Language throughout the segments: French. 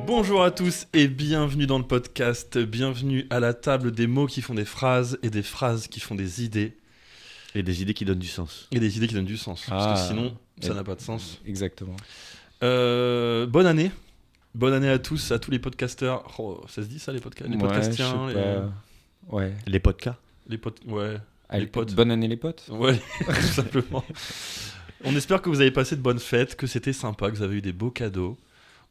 Bonjour à tous et bienvenue dans le podcast, bienvenue à la table des mots qui font des phrases et des phrases qui font des idées. Et des idées qui donnent du sens. Et des idées qui donnent du sens, parce que sinon ça n'a pas de sens. Exactement. Bonne année. Bonne année à tous, à tous les podcasteurs. Oh, ça se dit ça les podcasts, les podcastiens, Ouais. Les podcasts. Ouais. Allez, Les potes. Bonne année les potes. Ouais, tout simplement. On espère que vous avez passé de bonnes fêtes, que c'était sympa, que vous avez eu des beaux cadeaux.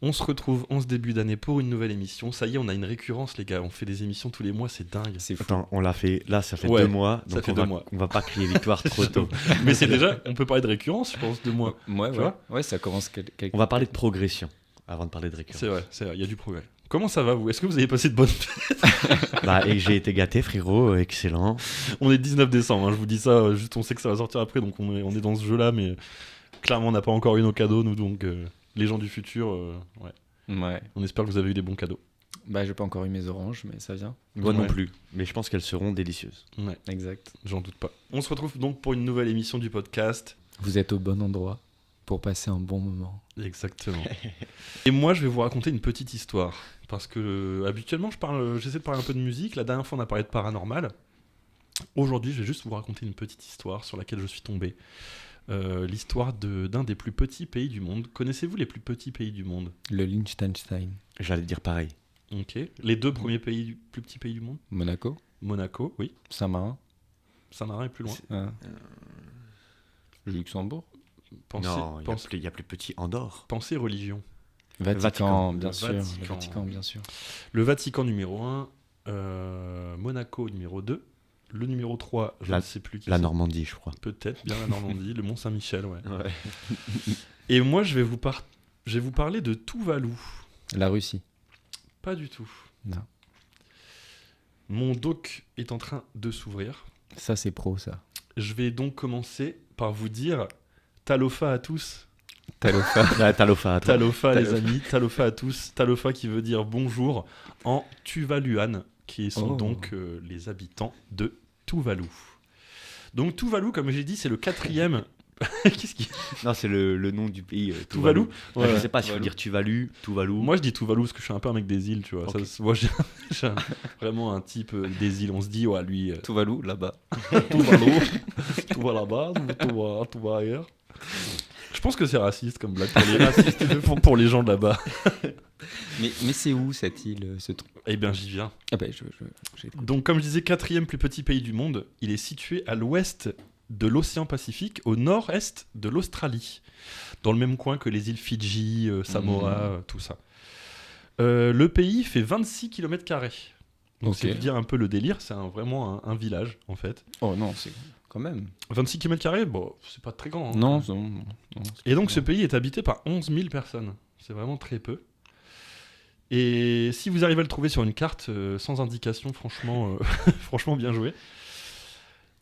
On se retrouve en ce début d'année pour une nouvelle émission. Ça y est, on a une récurrence, les gars. On fait des émissions tous les mois, c'est dingue. C'est fou. Attends, on l'a fait. Là, ça fait Ouais, 2 mois. ça Donc fait 2 mois. On va pas crier victoire trop tôt. Mais c'est déjà, on peut parler de récurrence, je pense, 2 mois. Ouais, Tu ouais. vois Ouais, ça commence quelque... On va parler de progression avant de parler de récurrence. C'est vrai, il y a du progrès. Comment ça va, vous ? Est-ce que vous avez passé de bonnes fêtes ? Bah, et j'ai été gâté, frérot. Excellent. On est 19 décembre, hein, je vous dis ça, juste on sait que ça va sortir après, donc on est dans ce jeu-là, mais clairement, on n'a pas encore eu nos cadeaux, nous, donc les gens du futur, ouais. Ouais. On espère que vous avez eu des bons cadeaux. Bah, j'ai pas encore eu mes oranges, mais ça vient. Moi Ouais. non plus. Mais je pense qu'elles seront délicieuses. Ouais, Exact. j'en doute pas. On se retrouve donc pour une nouvelle émission du podcast. Vous êtes au bon endroit pour passer un bon moment. Exactement. Et moi, je vais vous raconter une petite histoire. Parce que habituellement, j'essaie de parler un peu de musique. La dernière fois, on a parlé de paranormal. Aujourd'hui, je vais juste vous raconter une petite histoire sur laquelle je suis tombé. L'histoire d'un des plus petits pays du monde. Connaissez-vous les plus petits pays du monde ? Le Liechtenstein. J'allais dire pareil. Ok. Les 2 premiers plus petits pays du monde ? Monaco. Monaco, oui. Saint-Marin. Saint-Marin est plus loin. Luxembourg. Non, il y a plus petit Andorre. Pensez religion. Vatican, bien Le sûr. Vatican. Le Vatican, bien sûr. Le Vatican numéro 1, Monaco numéro 2, le numéro 3, je ne sais plus qui La c'est. Normandie, je crois. Peut-être bien la Normandie, le Mont Saint-Michel, ouais. Ouais. Et moi, je vais vous parler de Tuvalu. La Russie. Pas du tout. Non. Mon doc est en train de s'ouvrir. Ça, c'est pro, ça. Je vais donc commencer par vous dire Talofa à tous. Talofa. Talofa à toi. Talofa les amis, Talofa à tous. Talofa qui veut dire bonjour en Tuvaluan, qui sont donc les habitants de Tuvalu. Donc Tuvalu, comme j'ai dit, c'est le 4e... Qu'est-ce qui... Non, c'est le nom du pays. Tuvalu. Ouais, je sais pas si faut dire Tuvalu, Tuvalu. Moi je dis Tuvalu parce que je suis un peu un mec des îles, tu vois. Ok. Moi j'ai vraiment un type des îles. On se dit, ouais, lui... Tuvalu, là-bas. Tuvalu, tout va là-bas, tout va ailleurs. Je pense que c'est raciste comme blague pour les gens de là-bas. Mais c'est où cette île, ce truc ? Eh bien j'y viens. Ah ben, j'ai... Donc, comme je disais, 4e plus petit pays du monde, il est situé à l'ouest de l'océan Pacifique, au nord-est de l'Australie, dans le même coin que les îles Fidji, Samoa, tout ça. Le pays fait 26 km². Donc, c'est dire un peu le délire, c'est vraiment un village, en fait. Oh non, c'est quand même... 26 km², bon, c'est pas très grand. Hein. Non. Et donc, ce pays est habité par 11 000 personnes. C'est vraiment très peu. Et si vous arrivez à le trouver sur une carte sans indication, franchement, franchement bien joué.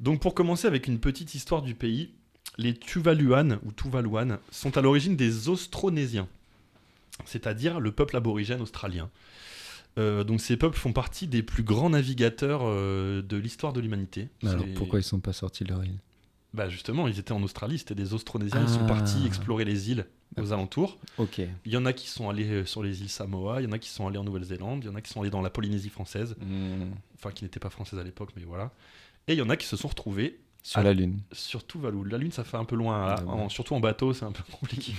Donc pour commencer avec une petite histoire du pays, les Tuvaluans ou Tuvaluan sont à l'origine des Austronésiens, c'est-à-dire le peuple aborigène australien. Donc ces peuples font partie des plus grands navigateurs de l'histoire de l'humanité. Alors pourquoi ils sont pas sortis de leur île ? Bah justement, ils étaient en Australie, c'était des Austronésiens, ils sont partis explorer les îles aux alentours. Ok. Il y en a qui sont allés sur les îles Samoa, il y en a qui sont allés en Nouvelle-Zélande, il y en a qui sont allés dans la Polynésie française, enfin qui n'était pas française à l'époque, mais voilà. Et il y en a qui se sont retrouvés sur la Lune. Sur Tuvalu. La Lune, ça fait un peu loin, surtout en bateau, c'est un peu compliqué.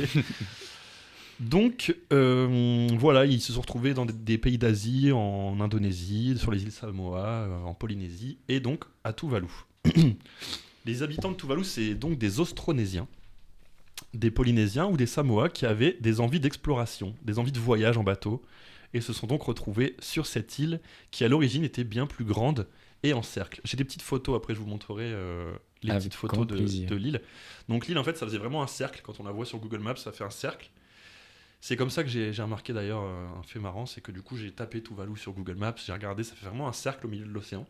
Donc, voilà, ils se sont retrouvés dans des pays d'Asie, en Indonésie, sur les îles Samoa, en Polynésie, et donc à Tuvalu. Les habitants de Tuvalu, c'est donc des Austronésiens, des Polynésiens ou des Samoa qui avaient des envies d'exploration, des envies de voyage en bateau, et se sont donc retrouvés sur cette île qui, à l'origine, était bien plus grande et en cercle. J'ai des petites photos, après je vous montrerai les petites photos de l'île. Donc l'île, en fait, ça faisait vraiment un cercle. Quand on la voit sur Google Maps, ça fait un cercle. C'est comme ça que j'ai remarqué d'ailleurs un fait marrant, c'est que du coup j'ai tapé Tuvalu sur Google Maps, j'ai regardé, ça fait vraiment un cercle au milieu de l'océan,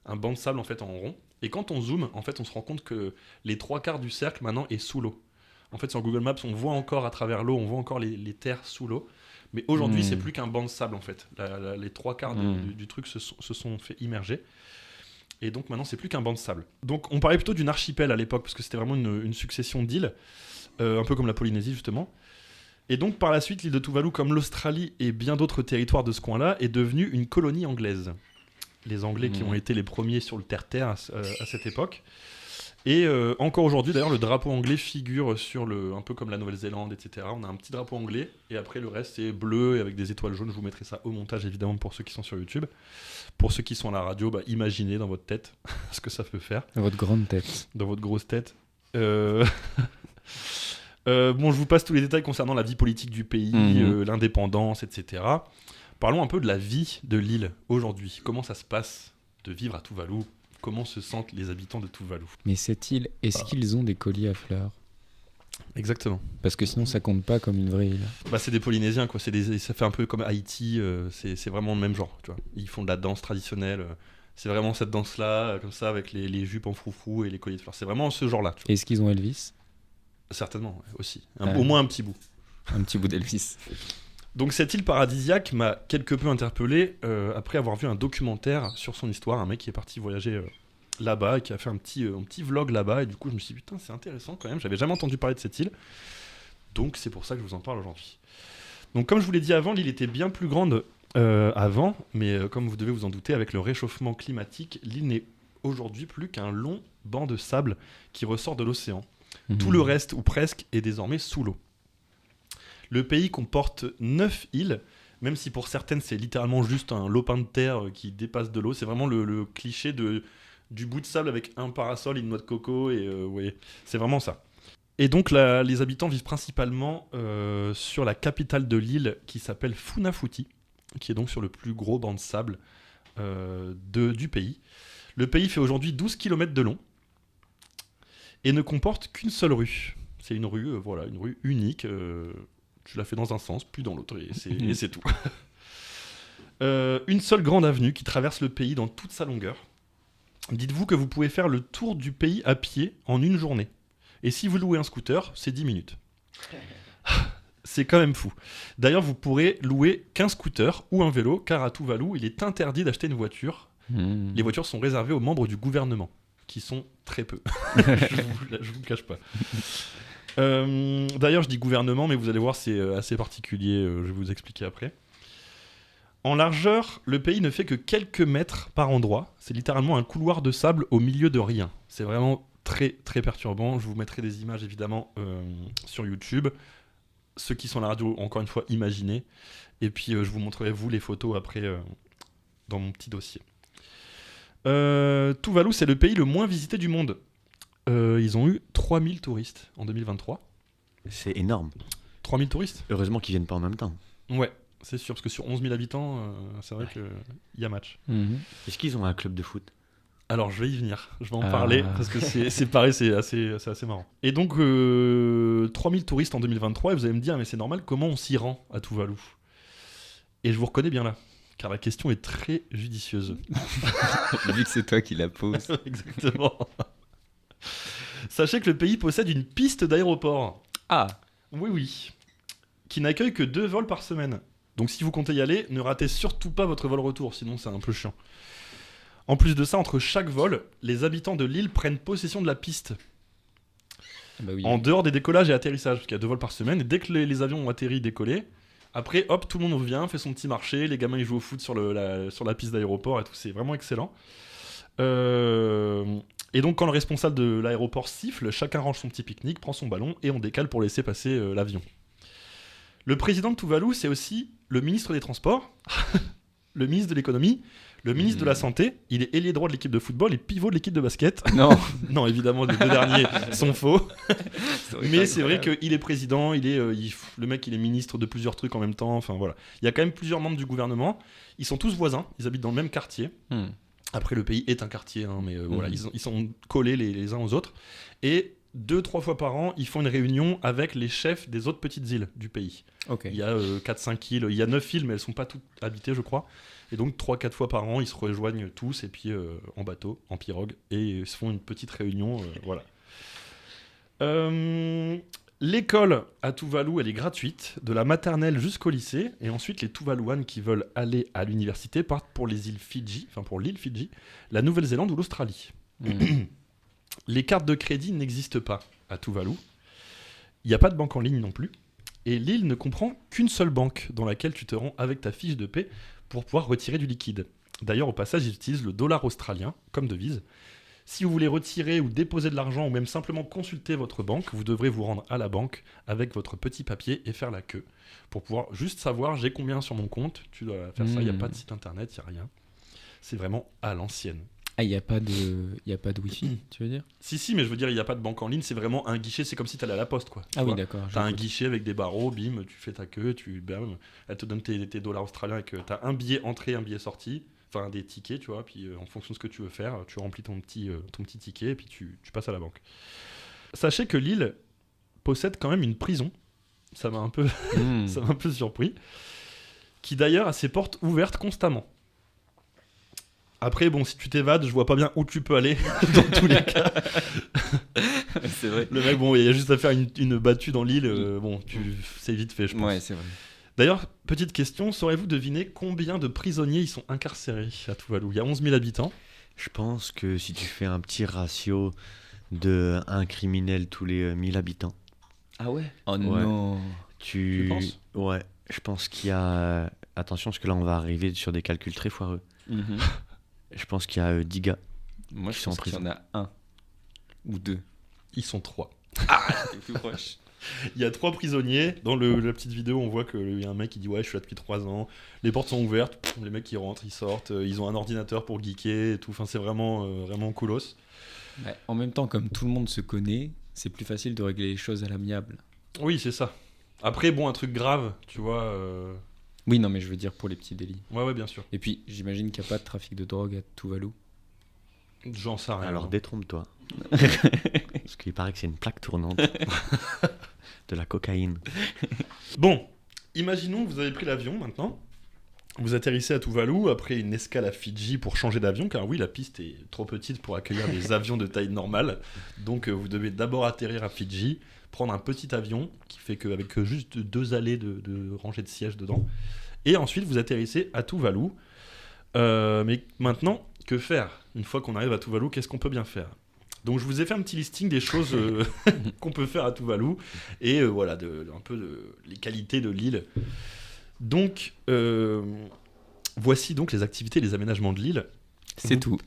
un banc de sable en fait en rond. Et quand on zoome, en fait on se rend compte que les 3/4 du cercle maintenant est sous l'eau. En fait, sur Google Maps, on voit encore à travers l'eau, on voit encore les terres sous l'eau. Mais aujourd'hui, c'est plus qu'un banc de sable, en fait. Les 3/4 du truc se sont fait immerger. Et donc maintenant, c'est plus qu'un banc de sable. Donc on parlait plutôt d'une archipel à l'époque, parce que c'était vraiment une succession d'îles, un peu comme la Polynésie, justement. Et donc par la suite, l'île de Tuvalu, comme l'Australie et bien d'autres territoires de ce coin-là, est devenue une colonie anglaise. Les Anglais qui ont été les premiers sur le terre-terre à cette époque. Et encore aujourd'hui, d'ailleurs, le drapeau anglais figure sur un peu comme la Nouvelle-Zélande, etc. On a un petit drapeau anglais, et après le reste c'est bleu et avec des étoiles jaunes. Je vous mettrai ça au montage, évidemment, pour ceux qui sont sur YouTube. Pour ceux qui sont à la radio, imaginez dans votre tête ce que ça peut faire. Dans votre grande tête. Dans votre grosse tête. Bon, je vous passe tous les détails concernant la vie politique du pays, l'indépendance, etc. Parlons un peu de la vie de l'île aujourd'hui. Comment ça se passe de vivre à Tuvalu ? Comment se sentent les habitants de Tuvalu ? Mais cette île, est-ce qu'ils ont des colliers à fleurs ? Exactement. Parce que sinon, ça compte pas comme une vraie île. C'est des Polynésiens, quoi. Ça fait un peu comme Haïti. C'est vraiment le même genre, tu vois. Ils font de la danse traditionnelle. C'est vraiment cette danse-là, comme ça, avec les jupes en froufrou et les colliers de fleurs. C'est vraiment ce genre-là. Tu vois. Est-ce qu'ils ont Elvis ? Certainement, ouais, aussi. Au moins un petit bout. Un petit bout d'Elvis. Donc cette île paradisiaque m'a quelque peu interpellé après avoir vu un documentaire sur son histoire. Un mec qui est parti voyager là-bas et qui a fait un petit vlog là-bas. Et du coup, je me suis dit, putain, c'est intéressant quand même. J'avais jamais entendu parler de cette île. Donc c'est pour ça que je vous en parle aujourd'hui. Donc comme je vous l'ai dit avant, l'île était bien plus grande avant. Mais comme vous devez vous en douter, avec le réchauffement climatique, l'île n'est aujourd'hui plus qu'un long banc de sable qui ressort de l'océan. Tout le reste, ou presque, est désormais sous l'eau. Le pays comporte 9 îles, même si pour certaines c'est littéralement juste un lopin de terre qui dépasse de l'eau. C'est vraiment le cliché du bout de sable avec un parasol, une noix de coco, et ouais, c'est vraiment ça. Et donc les habitants vivent principalement sur la capitale de l'île qui s'appelle Funafuti, qui est donc sur le plus gros banc de sable du pays. Le pays fait aujourd'hui 12 km de long et ne comporte qu'une seule rue. C'est une rue, une rue unique. Tu la fais dans un sens, puis dans l'autre, et c'est tout. Une seule grande avenue qui traverse le pays dans toute sa longueur. Dites-vous que vous pouvez faire le tour du pays à pied en une journée. Et si vous louez un scooter, c'est 10 minutes. C'est quand même fou. D'ailleurs, vous pourrez louer qu'un scooter ou un vélo, car à Tuvalu, il est interdit d'acheter une voiture. Les voitures sont réservées aux membres du gouvernement, qui sont très peu. Je vous le cache pas. D'ailleurs, je dis gouvernement, mais vous allez voir, c'est assez particulier. Je vais vous expliquer après. En largeur, le pays ne fait que quelques mètres par endroit. C'est littéralement un couloir de sable au milieu de rien. C'est vraiment très, très perturbant. Je vous mettrai des images, évidemment, sur YouTube. Ceux qui sont à la radio, encore une fois, imaginez. Et puis, je vous montrerai, vous, les photos après dans mon petit dossier. Tuvalu, c'est le pays le moins visité du monde. Ils ont eu 3000 touristes en 2023. C'est énorme. 3000 touristes ? Heureusement qu'ils viennent pas en même temps. Ouais, c'est sûr, parce que sur 11 000 habitants, c'est vrai qu'il y a match. Est-ce qu'ils ont un club de foot ? Alors, je vais y venir. Je vais en parler, parce que c'est pareil, c'est assez marrant. Et donc, 3000 touristes en 2023, et vous allez me dire, mais c'est normal, comment on s'y rend à Tuvalu ? Et je vous reconnais bien là, car la question est très judicieuse. Vu que c'est toi qui la poses. Exactement. Sachez que le pays possède une piste d'aéroport. Ah. Oui. Qui n'accueille que 2 vols par semaine. Donc si vous comptez y aller, ne ratez surtout pas votre vol retour, sinon c'est un peu chiant. En plus de ça, entre chaque vol, les habitants de l'île prennent possession de la piste. En dehors des décollages et atterrissages, parce qu'il y a 2 vols par semaine, et dès que les avions ont atterri, décollé, après, hop, tout le monde revient, fait son petit marché, les gamins ils jouent au foot sur la piste d'aéroport et tout, c'est vraiment excellent. Et donc quand le responsable de l'aéroport siffle, chacun range son petit pique-nique, prend son ballon et on décale pour laisser passer l'avion. Le président de Tuvalu, c'est aussi le ministre des Transports, le ministre de l'économie, le ministre de la Santé, il est ailier droit de l'équipe de football et pivot de l'équipe de basket. Non. Non, évidemment, les 2 derniers sont faux. Mais c'est vrai qu'il est président, le mec il est ministre de plusieurs trucs en même temps, enfin voilà. Il y a quand même plusieurs membres du gouvernement, ils sont tous voisins, ils habitent dans le même quartier. Après, le pays est un quartier, mais voilà, ils sont collés les uns aux autres. Et 2-3 fois par an, ils font une réunion avec les chefs des autres petites îles du pays. Okay. Il y a 4-5 îles, il y a 9 îles, mais elles ne sont pas toutes habitées, je crois. Et donc, 3-4 fois par an, ils se rejoignent tous, et puis en bateau, en pirogue, et ils se font une petite réunion, voilà. L'école à Tuvalu, elle est gratuite, de la maternelle jusqu'au lycée, et ensuite les Tuvaluans qui veulent aller à l'université partent pour les îles Fidji, enfin pour l'île Fidji, la Nouvelle-Zélande ou l'Australie. Les cartes de crédit n'existent pas à Tuvalu. Il n'y a pas de banque en ligne non plus. Et l'île ne comprend qu'une seule banque dans laquelle tu te rends avec ta fiche de paie pour pouvoir retirer du liquide. D'ailleurs, au passage, ils utilisent le dollar australien comme devise. Si vous voulez retirer ou déposer de l'argent ou même simplement consulter votre banque, vous devrez vous rendre à la banque avec votre petit papier et faire la queue pour pouvoir juste savoir j'ai combien sur mon compte. Tu dois faire ça, il n'y a pas de site internet, il n'y a rien. C'est vraiment à l'ancienne. Ah, il n'y a pas de Wi-Fi, tu veux dire? Si, mais je veux dire, il n'y a pas de banque en ligne, c'est vraiment un guichet, c'est comme si tu allais à la poste, quoi. Ah oui, d'accord. T'as un guichet avec des barreaux, bim, tu fais ta queue, bam, elle te donne tes dollars australiens avec t'as un billet entrée, un billet sortie, enfin des tickets, tu vois, puis en fonction de ce que tu veux faire, tu remplis ton petit ticket et puis tu passes à la banque. Sachez que l'île possède quand même une prison, ça m'a un peu, ça m'a un peu surpris, qui d'ailleurs a ses portes ouvertes constamment. Après, bon, si tu t'évades, je vois pas bien où tu peux aller, dans tous les cas. C'est vrai. Le mec, bon, il y a juste à faire une battue dans l'île, bon, c'est vite fait, je pense. Ouais, c'est vrai. D'ailleurs, petite question, saurez-vous deviner combien de prisonniers ils sont incarcérés à Tuvalu? Il y a 11 000 habitants. Je pense que si tu fais un petit ratio de un criminel tous les 1000 habitants. Ah ouais? Oh Ouais. non. Tu penses? Ouais, je pense qu'il y a... Attention, parce que là, on va arriver sur des calculs très foireux. Je pense qu'il y a 10 gars. Moi, je Qui sont en pense qu'il y en prison. a un ou deux. Ils sont 3. C'est plus proche. Il y a 3 prisonniers. Dans la petite vidéo, on voit qu'il y a un mec qui dit ouais, je suis là depuis 3 ans. Les portes sont ouvertes. Les mecs qui rentrent, ils sortent. Ils ont un ordinateur pour geeker et tout. Enfin, c'est vraiment, vraiment coolos. Ouais, en même temps, comme tout le monde se connaît, c'est plus facile de régler les choses à l'amiable. Oui, c'est ça. Après, bon, un truc grave, tu vois. Oui, non, mais je veux dire pour les petits délits. Ouais, bien sûr. Et puis, j'imagine qu'il n'y a pas de trafic de drogue à Tuvalu. J'en sais rien. Alors détrompe-toi. Parce qu'il paraît que c'est une plaque tournante de la cocaïne. Bon, imaginons que vous avez pris l'avion maintenant. Vous atterrissez à Tuvalu après une escale à Fidji pour changer d'avion, car oui, la piste est trop petite pour accueillir des avions de taille normale. Donc vous devez d'abord atterrir à Fidji, prendre un petit avion qui fait qu'avec juste 2 allées de rangées de sièges dedans. Et ensuite, vous atterrissez à Tuvalu. Mais maintenant, que faire? Une fois qu'on arrive à Tuvalu, qu'est-ce qu'on peut bien faire? Donc je vous ai fait un petit listing des choses qu'on peut faire à Tuvalu et voilà, un peu les qualités de l'île. Donc voici donc les activités et les aménagements de l'île. C'est tout.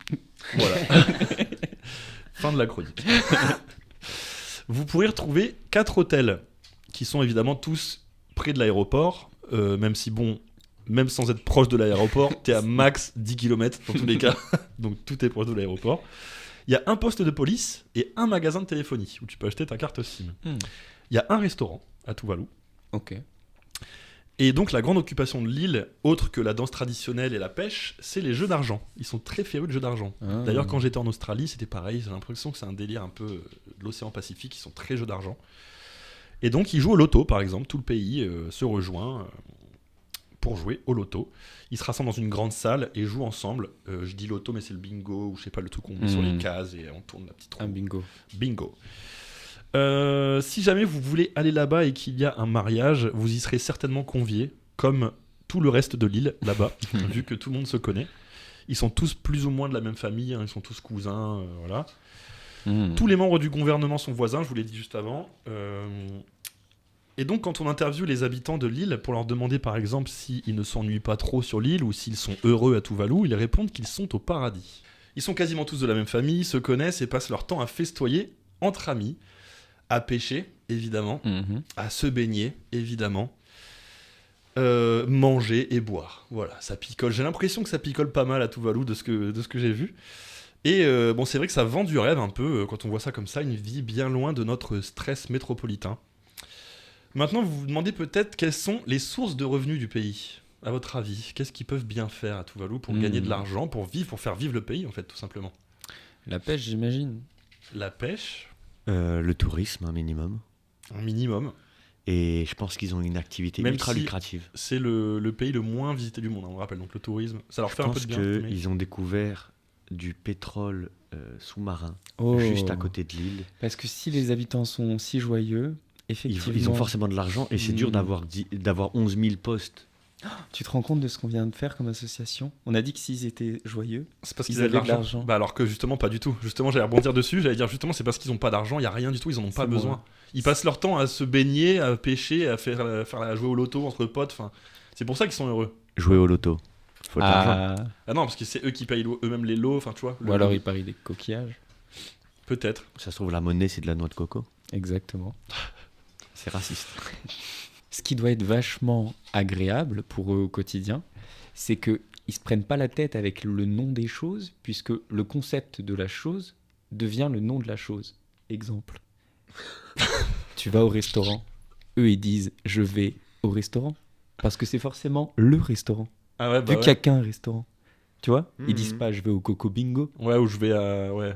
Voilà. Fin de la chronique. Vous pourrez retrouver 4 hôtels qui sont évidemment tous près de l'aéroport, même si bon, même sans être proche de l'aéroport, t'es à max 10 km dans tous les cas, donc tout est proche de l'aéroport. Il y a un poste de police et un magasin de téléphonie où tu peux acheter ta carte SIM. Il y a un restaurant à Tuvalu. Ok. Et donc la grande occupation de l'île, autre que la danse traditionnelle et la pêche, c'est les jeux d'argent. Ils sont très férus de jeux d'argent. Ah. D'ailleurs, quand j'étais en Australie, c'était pareil. J'ai l'impression que c'est un délire un peu de l'océan Pacifique. Ils sont très jeux d'argent. Et donc ils jouent au loto, par exemple. Tout le pays se rejoint pour jouer au loto. Ils se rassemblent dans une grande salle et jouent ensemble. Je dis loto, mais c'est le bingo, ou je sais pas, le truc qu'on met sur les cases et on tourne la petite roue. Un bingo. Bingo. Si jamais vous voulez aller là-bas et qu'il y a un mariage, vous y serez certainement conviés, comme tout le reste de l'île là-bas, vu que tout le monde se connaît. Ils sont tous plus ou moins de la même famille, hein, ils sont tous cousins, voilà. Tous les membres du gouvernement sont voisins, je vous l'ai dit juste avant. Et donc, quand on interviewe les habitants de l'île pour leur demander, par exemple, s'ils ne s'ennuient pas trop sur l'île ou s'ils sont heureux à Tuvalu, ils répondent qu'ils sont au paradis. Ils sont quasiment tous de la même famille, se connaissent et passent leur temps à festoyer entre amis, à pêcher, évidemment, à se baigner, évidemment, manger et boire. Voilà, ça picole. J'ai l'impression que ça picole pas mal à Tuvalu de ce que j'ai vu. Et bon, c'est vrai que ça vend du rêve un peu quand on voit ça comme ça, une vie bien loin de notre stress métropolitain. Maintenant, vous vous demandez peut-être quelles sont les sources de revenus du pays. À votre avis, qu'est-ce qu'ils peuvent bien faire à Tuvalu pour gagner de l'argent, pour vivre, pour faire vivre le pays, en fait, tout simplement? La pêche, j'imagine. La pêche, Le tourisme, un minimum. un minimum. Et je pense qu'ils ont une activité Même ultra si lucrative. C'est le pays le moins visité du monde, hein, on le rappelle. Donc le tourisme, ça leur Je fait un peu pense de bien. mais- qu'ils ont découvert du pétrole sous-marin Oh. juste à côté de l'île. Parce que si les habitants sont si joyeux effectivement. Ils ont forcément de l'argent et c'est dur d'avoir 11 000 postes. Tu te rends compte de ce qu'on vient de faire comme association ? On a dit que s'ils étaient joyeux, C'est parce ils qu'ils avaient de avaient de l'argent. l'argent. Bah alors que justement pas du tout. Justement j'allais rebondir dessus, j'allais dire justement c'est parce qu'ils ont pas d'argent, il y a rien du tout, ils en ont pas C'est besoin. moi. Ils passent leur temps à se baigner, à pêcher, à jouer au loto entre potes. Enfin, c'est pour ça qu'ils sont heureux. Jouer au loto. Faut de l'argent. Ah non parce que c'est eux qui payent eux-mêmes les lots. Enfin tu vois. Ou alors ils parient des coquillages. Peut-être. Ça se trouve, la monnaie, c'est de la noix de coco. Exactement. C'est raciste. Ce qui doit être vachement agréable pour eux au quotidien, c'est qu'ils ne se prennent pas la tête avec le nom des choses, puisque le concept de la chose devient le nom de la chose. Exemple. Tu vas au restaurant. Eux, ils disent « je vais au restaurant », parce que c'est forcément le restaurant. Ah ouais, Vu qu'il n'y a qu'un restaurant. Tu vois ? Ils disent Mhm. pas « je vais au Coco Bingo Ouais, ou je vais à. Ouais. ».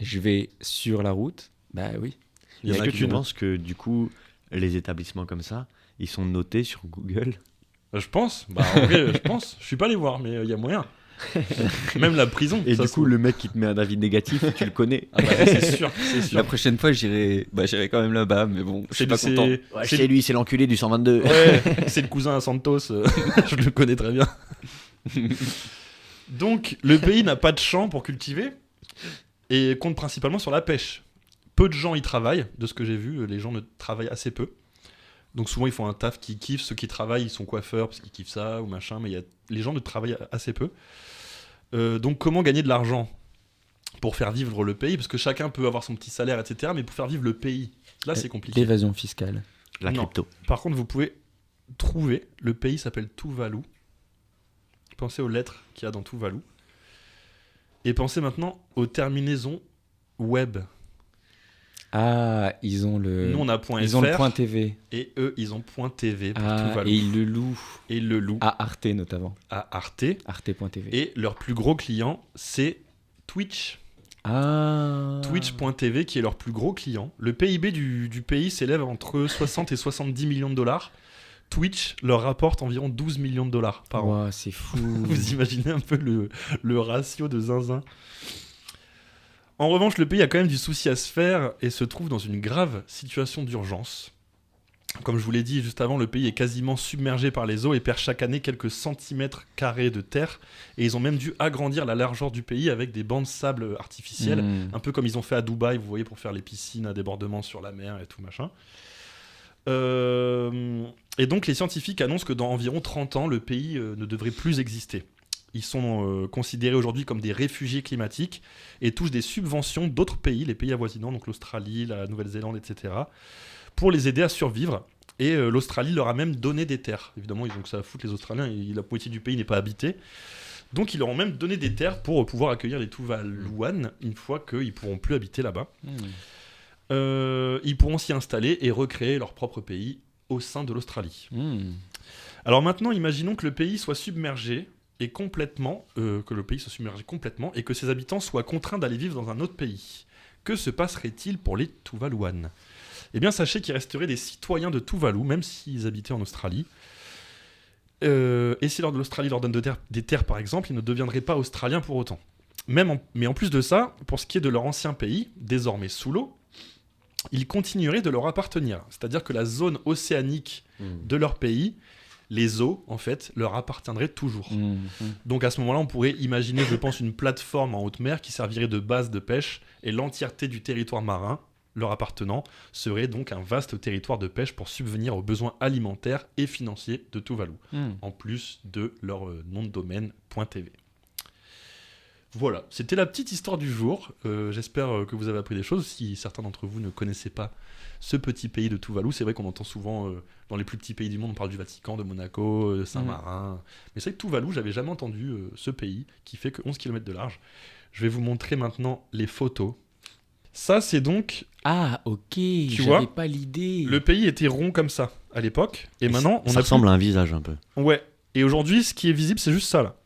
Je vais sur la route. Bah oui. Il y en Est-ce a que qui tu vont- penses que du coup, les établissements comme ça, ils sont notés sur Google? Je pense. Bah en vrai, je pense. Je suis pas allé voir, mais il y a moyen. Même la prison. Et ça du se coup, trouve. le mec qui te met un avis négatif, tu le connais. Ah bah, c'est sûr, c'est sûr. La prochaine fois, j'irai quand même là-bas, mais bon, je suis pas content. Ouais, c'est- c'est lui, c'est l'enculé du 122. Ouais, c'est le cousin à Santos, je le connais très bien. Donc, le pays n'a pas de champs pour cultiver et compte principalement sur la pêche. Peu de gens y travaillent, de ce que j'ai vu, les gens ne travaillent assez peu. Donc souvent ils font un taf qu'ils kiffent, ceux qui travaillent ils sont coiffeurs parce qu'ils kiffent ça ou machin, mais les gens ne travaillent assez peu. Donc comment gagner de l'argent pour faire vivre le pays? Parce que chacun peut avoir son petit salaire, etc. Mais pour faire vivre le pays, là c'est compliqué. L'évasion fiscale. La Non. crypto. Par contre, vous pouvez trouver, le pays s'appelle Tuvalu. Pensez aux lettres qu'il y a dans Tuvalu. Et pensez maintenant aux terminaisons web. Ah, ils ont le. Nous, on a .fr Ils ont le point TV. et eux, ils ont .tv pour Ah, Tuvalu. et ils le louent Et ils le louent à Arte notamment. à Arte. Arte.tv. Et leur plus gros client, c'est Twitch. Ah. Twitch.tv qui est leur plus gros client. Le PIB du pays s'élève entre 60 et 70 millions de dollars. Twitch leur rapporte environ 12 millions de dollars par an. Ouah, c'est fou. Vous imaginez un peu le ratio de zinzin. En revanche, le pays a quand même du souci à se faire et se trouve dans une grave situation d'urgence. Comme je vous l'ai dit juste avant, le pays est quasiment submergé par les eaux et perd chaque année quelques centimètres carrés de terre. Et ils ont même dû agrandir la largeur du pays avec des bancs de sable artificiels, un peu comme ils ont fait à Dubaï, vous voyez, pour faire les piscines à débordement sur la mer et tout machin. Et donc les scientifiques annoncent que dans environ 30 ans, le pays ne devrait plus exister. Ils sont considérés aujourd'hui comme des réfugiés climatiques et touchent des subventions d'autres pays, les pays avoisinants, donc l'Australie, la Nouvelle-Zélande, etc., pour les aider à survivre. Et l'Australie leur a même donné des terres. Évidemment, ils ont que ça à foutre, les Australiens, la moitié du pays n'est pas habité. Donc ils leur ont même donné des terres pour pouvoir accueillir les Tuvaluans une fois qu'ils ne pourront plus habiter là-bas. Ils pourront s'y installer et recréer leur propre pays au sein de l'Australie. Alors maintenant, imaginons que le pays soit submergé et complètement, et que ses habitants soient contraints d'aller vivre dans un autre pays. Que se passerait-il pour les Tuvaluans ? Eh bien, sachez qu'il resterait des citoyens de Tuvalu, même s'ils habitaient en Australie. Et si l'Australie leur donne des terres, par exemple, ils ne deviendraient pas australiens pour autant. Mais en plus de ça, pour ce qui est de leur ancien pays, désormais sous l'eau, ils continueraient de leur appartenir. C'est-à-dire que la zone océanique de leur pays, les eaux, en fait, leur appartiendraient toujours. Donc à ce moment-là, on pourrait imaginer, je pense, une plateforme en haute mer qui servirait de base de pêche et l'entièreté du territoire marin leur appartenant serait donc un vaste territoire de pêche pour subvenir aux besoins alimentaires et financiers de Tuvalu, en plus de leur nom de domaine .tv. Voilà, c'était la petite histoire du jour. J'espère que vous avez appris des choses. Si certains d'entre vous ne connaissaient pas ce petit pays de Tuvalu, c'est vrai qu'on entend souvent dans les plus petits pays du monde, on parle du Vatican, de Monaco, de Saint-Marin. Mais c'est vrai que Tuvalu, j'avais jamais entendu ce pays qui fait que 11 km de large. Je vais vous montrer maintenant les photos. Ça, c'est donc... Ah, ok, vois, j'avais pas l'idée. Le pays était rond comme ça à l'époque. Et maintenant, on ça a ressemble à un visage un peu. Ouais. Et aujourd'hui, ce qui est visible, c'est juste ça, là.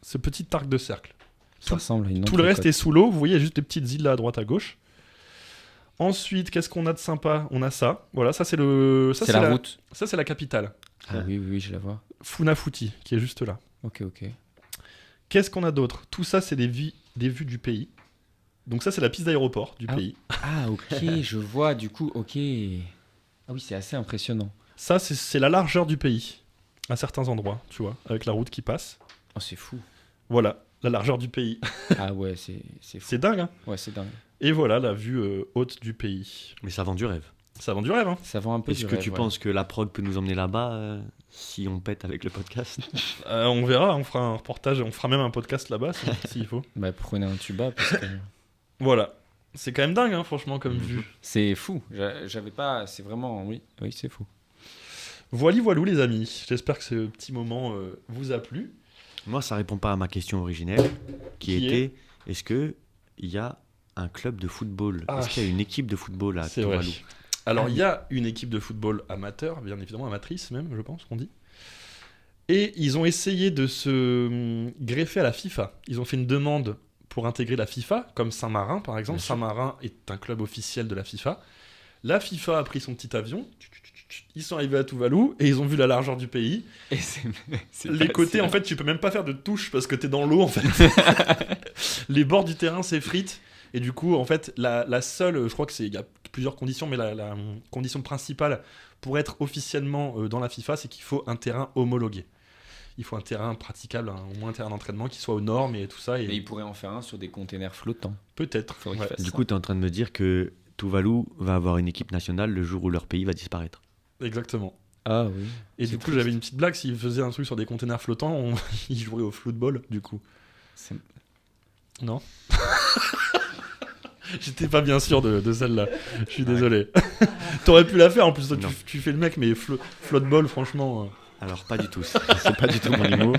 Ce petit arc de cercle. Ça ressemble à une Tout le reste est sous l'eau. Vous voyez, il y a juste des petites îles là à droite, à gauche. Ensuite, qu'est-ce qu'on a de sympa ? On a ça. Voilà, ça c'est le... Ça, c'est la route. Ça, c'est la capitale. Ah oui, je la vois. Funafuti, qui est juste là. Ok. Qu'est-ce qu'on a d'autre ? Tout ça, c'est des vues du pays. Donc ça, c'est la piste d'aéroport du pays. Ah, ok, je vois, du coup, ok. Ah oui, c'est assez impressionnant. Ça, c'est la largeur du pays, à certains endroits, tu vois, avec la route qui passe. Oh, c'est fou. Voilà, la largeur du pays. Ah ouais, c'est fou. C'est dingue, hein. Ouais, c'est dingue. Et voilà la vue haute du pays. Mais ça vend du rêve. Ça vend du rêve, hein. Ça vend un peu Est-ce du que rêve, tu ouais. penses que la prog peut nous emmener là-bas si on pète avec le podcast? On verra, on fera un reportage, on fera même un podcast là-bas s'il faut. Bah, prenez un tuba parce que Voilà. C'est quand même dingue, hein, franchement, comme vue. c'est fou. J'avais pas. C'est vraiment. Oui, c'est fou. Voilou, les amis. J'espère que ce petit moment vous a plu. Moi, ça répond pas à ma question originelle, qui Qui était est-ce qu'il y a un club de football? Ah. Est-ce qu'il y a une équipe de football à C'est vrai. Tuvalu? Alors, il y a une équipe de football amateur, bien évidemment, amatrice même, je pense qu'on dit. Et ils ont essayé de se greffer à la FIFA. Ils ont fait une demande pour intégrer la FIFA, comme Saint-Marin, par exemple. Bien sûr. Saint-Marin est un club officiel de la FIFA. La FIFA a pris son petit avion. Ils sont arrivés à Tuvalu et ils ont vu la largeur du pays. Et c'est Les côtés, en fait, tu peux même pas faire de touche parce que t'es dans l'eau, en fait. Les bords du terrain s'effritent. Et du coup, en fait, la seule, je crois que il y a plusieurs conditions, mais la condition principale pour être officiellement dans la FIFA, c'est qu'il faut un terrain homologué. Il faut un terrain praticable, au moins un terrain d'entraînement qui soit aux normes et tout ça. Et Mais ils pourraient en faire un sur des containers flottants. peut-être. Faudrait qu'ils Ouais. fassent Du ça. coup, tu es en train de me dire que Tuvalu va avoir une équipe nationale le jour où leur pays va disparaître. Exactement. Ah oui. Et C'est du coup, triste. j'avais une petite blague. S'ils faisaient un truc sur des containers flottants, ils joueraient au football, du coup. C'est- Non. J'étais pas bien sûr de celle-là. Je suis désolé. T'aurais pu la faire en plus. Toi, Non. tu fais le mec, mais floatball, franchement. Alors, pas du tout. C'est pas du tout mon humour.